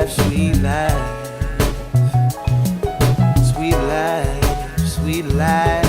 life, sweet life, sweet life, sweet life.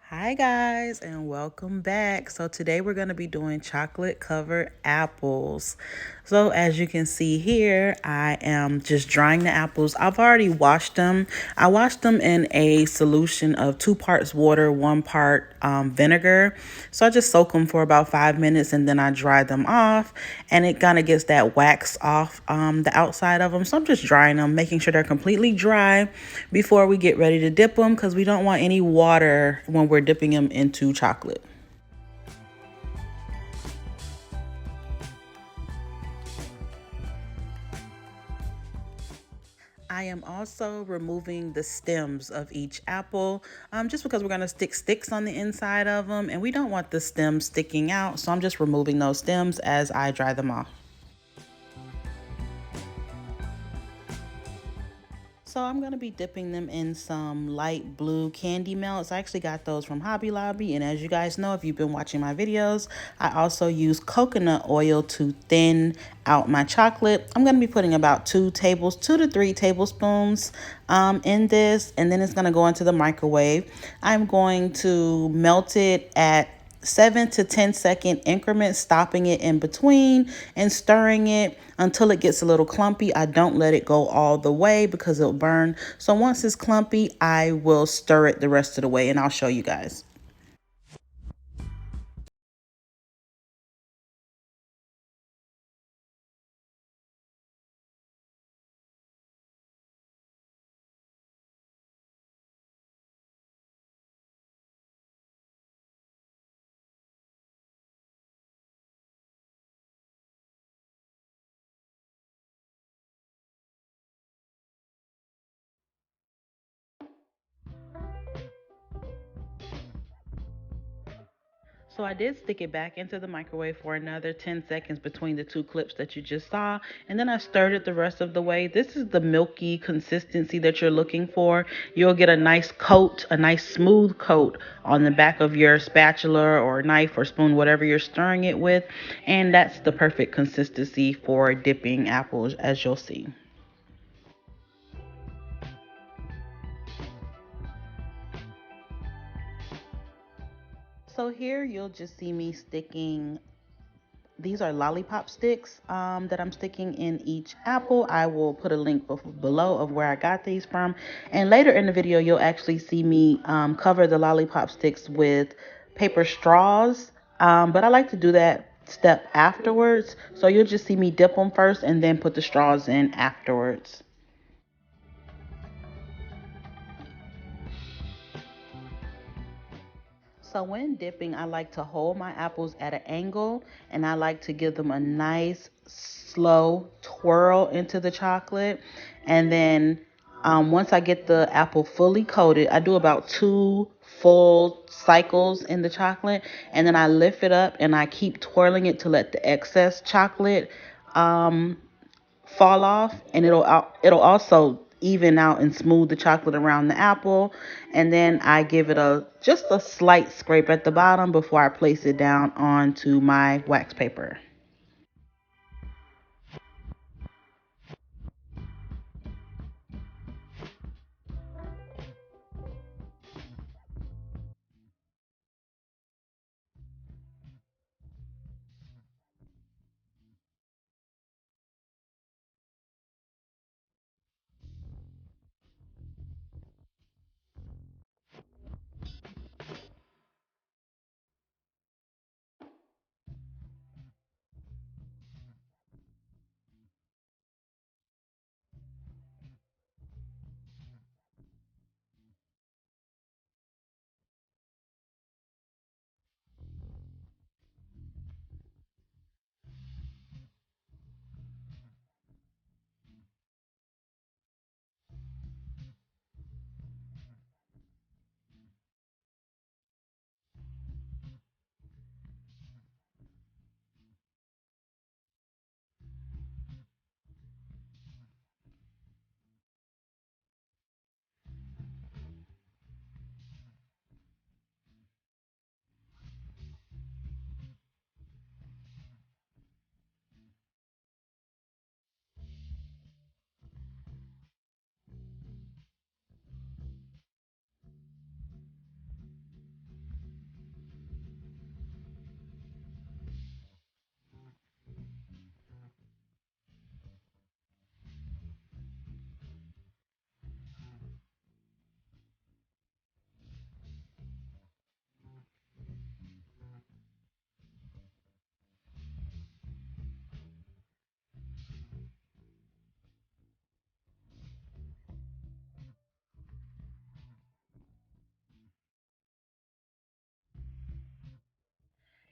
Hi guys, and welcome back. So today we're going to be doing chocolate covered apples. So as you can see here, I am just drying the apples. I've already washed them. I washed them in a solution of 2 parts water, 1 part vinegar. So I just soak them for about 5 minutes and then I dry them off, and it kind of gets that wax off the outside of them. So I'm just drying them, making sure they're completely dry before we get ready to dip them, because we don't want any water when we're dipping them into chocolate. I am also removing the stems of each apple, just because we're going to stick sticks on the inside of them and we don't want the stems sticking out. So I'm just removing those stems as I dry them off. So I'm going to be dipping them in some light blue candy melts. I actually got those from Hobby Lobby. And as you guys know, if you've been watching my videos, I also use coconut oil to thin out my chocolate. I'm going to be putting about 2 to 3 tablespoons in this. And then it's going to go into the microwave. I'm going to melt it at 7 to 10 second increments, stopping it in between and stirring it until it gets a little clumpy. I don't let it go all the way because it'll burn. So once it's clumpy, I will stir it the rest of the way and I'll show you guys. So I did stick it back into the microwave for another 10 seconds between the 2 clips that you just saw. And then I stirred it the rest of the way. This is the milky consistency that you're looking for. You'll get a nice coat, a nice smooth coat on the back of your spatula or knife or spoon, whatever you're stirring it with. And that's the perfect consistency for dipping apples, as you'll see. So here you'll just see me sticking, these are lollipop sticks that I'm sticking in each apple. I will put a link below of where I got these from. And later in the video, you'll actually see me cover the lollipop sticks with paper straws. But I like to do that step afterwards. So you'll just see me dip them first and then put the straws in afterwards. So when dipping, I like to hold my apples at an angle and I like to give them a nice slow twirl into the chocolate. And then once I get the apple fully coated, I do about 2 full cycles in the chocolate, and then I lift it up and I keep twirling it to let the excess chocolate um, fall off, and it'll also even out and smooth the chocolate around the apple. And then I give it a just a slight scrape at the bottom before I place it down onto my wax paper.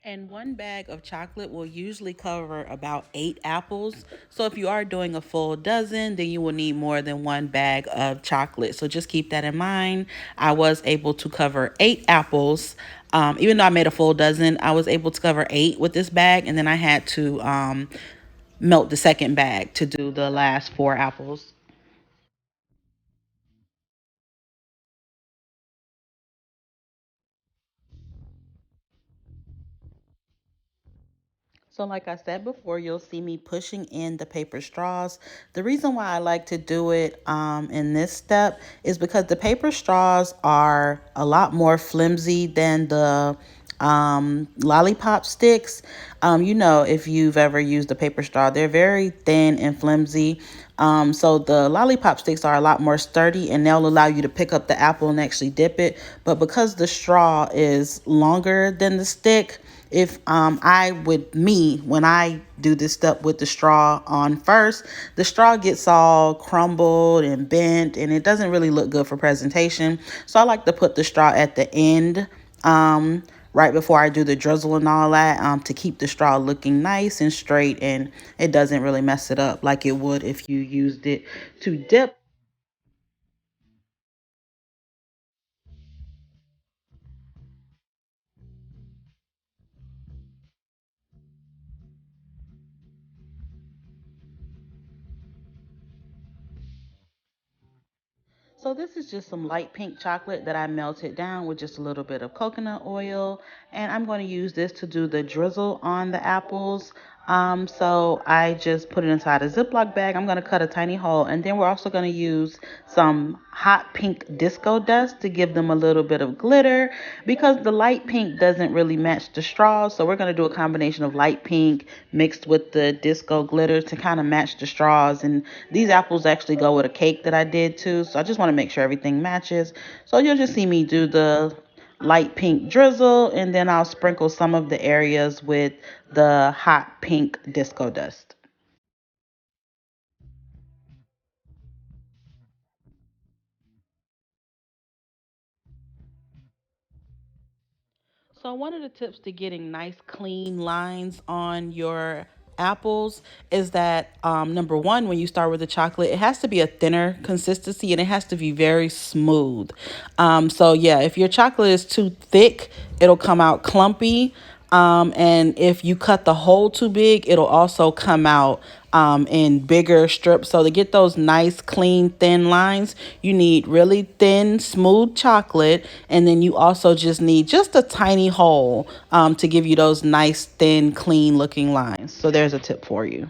And one bag of chocolate will usually cover about 8 apples. So if you are doing a full dozen, then you will need more than one bag of chocolate. So just keep that in mind. I was able to cover 8 apples. Even though I made a full dozen, I was able to cover 8 with this bag. And then I had to melt the second bag to do the last 4 apples. So like I said before, you'll see me pushing in the paper straws. The reason why I like to do it in this step is because the paper straws are a lot more flimsy than the lollipop sticks. If you've ever used a paper straw, they're very thin and flimsy. So the lollipop sticks are a lot more sturdy and they'll allow you to pick up the apple and actually dip it. But because the straw is longer than the stick, if when I do this step with the straw on first, the straw gets all crumbled and bent and it doesn't really look good for presentation. So I like to put the straw at the end, right before I do the drizzle and all that, to keep the straw looking nice and straight, and it doesn't really mess it up like it would if you used it to dip. So this is just some light pink chocolate that I melted down with just a little bit of coconut oil. And I'm going to use this to do the drizzle on the apples. So I just put it inside a Ziploc bag. I'm going to cut a tiny hole. And then we're also going to use some hot pink disco dust to give them a little bit of glitter because the light pink doesn't really match the straws. So we're going to do a combination of light pink mixed with the disco glitter to kind of match the straws. And these apples actually go with a cake that I did too. So I just want to make sure everything matches. So you'll just see me do the light pink drizzle and then I'll sprinkle some of the areas with the hot pink disco dust. So one of the tips to getting nice clean lines on your apples is that number one, when you start with the chocolate, it has to be a thinner consistency and it has to be very smooth. So yeah, if your chocolate is too thick, it'll come out clumpy. And if you cut the hole too big, it'll also come out in bigger strips. So to get those nice, clean, thin lines, you need really thin, smooth chocolate. And then you also just need just a tiny hole to give you those nice, thin, clean looking lines. So there's a tip for you.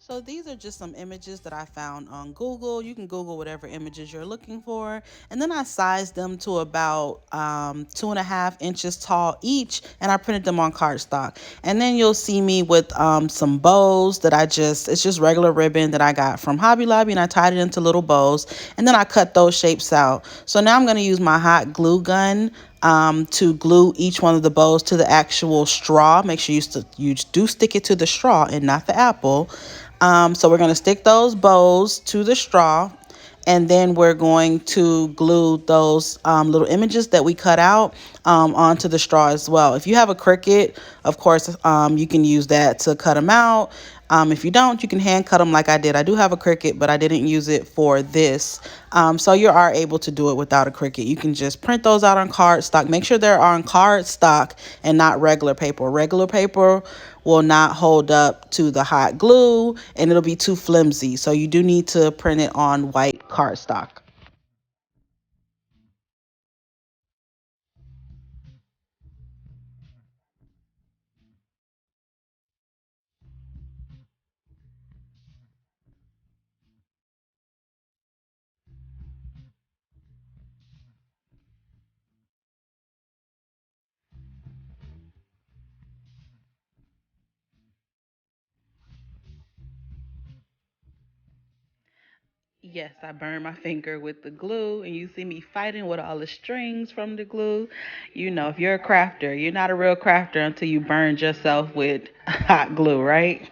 So these are just some images that I found on Google. You can Google whatever images you're looking for. And then I sized them to about 2.5 inches tall each. And I printed them on cardstock. And then you'll see me with some bows that it's just regular ribbon that I got from Hobby Lobby. And I tied it into little bows. And then I cut those shapes out. So now I'm going to use my hot glue gun to glue each one of the bows to the actual straw. Make sure you do stick it to the straw and not the apple. So we're going to stick those bows to the straw. And then we're going to glue those little images that we cut out onto the straw as well. If you have a Cricut, of course, you can use that to cut them out. If you don't, you can hand cut them like I did. I do have a Cricut, but I didn't use it for this. So you are able to do it without a Cricut. You can just print those out on cardstock. Make sure they're on cardstock and not regular paper. Regular paper will not hold up to the hot glue and it'll be too flimsy. So you do need to print it on white cardstock. Yes, I burned my finger with the glue, and you see me fighting with all the strings from the glue. You know, if you're a crafter, you're not a real crafter until you burned yourself with hot glue, right?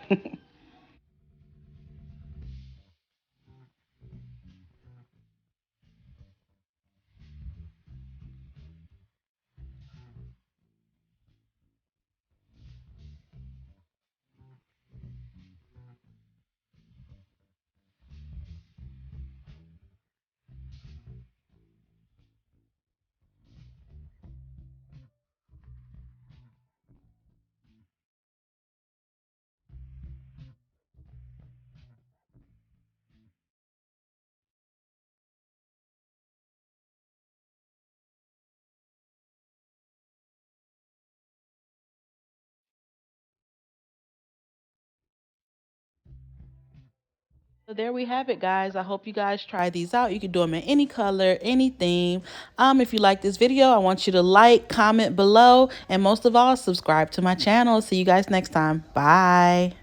So there we have it, guys. I hope you guys try these out. You can do them in any color, any theme. If you like this video, I want you to like, comment below, and most of all, subscribe to my channel. See you guys next time. Bye.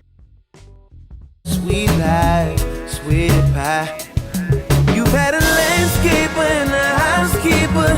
Sweet life, sweet pie. You've had a landscaper and a housekeeper.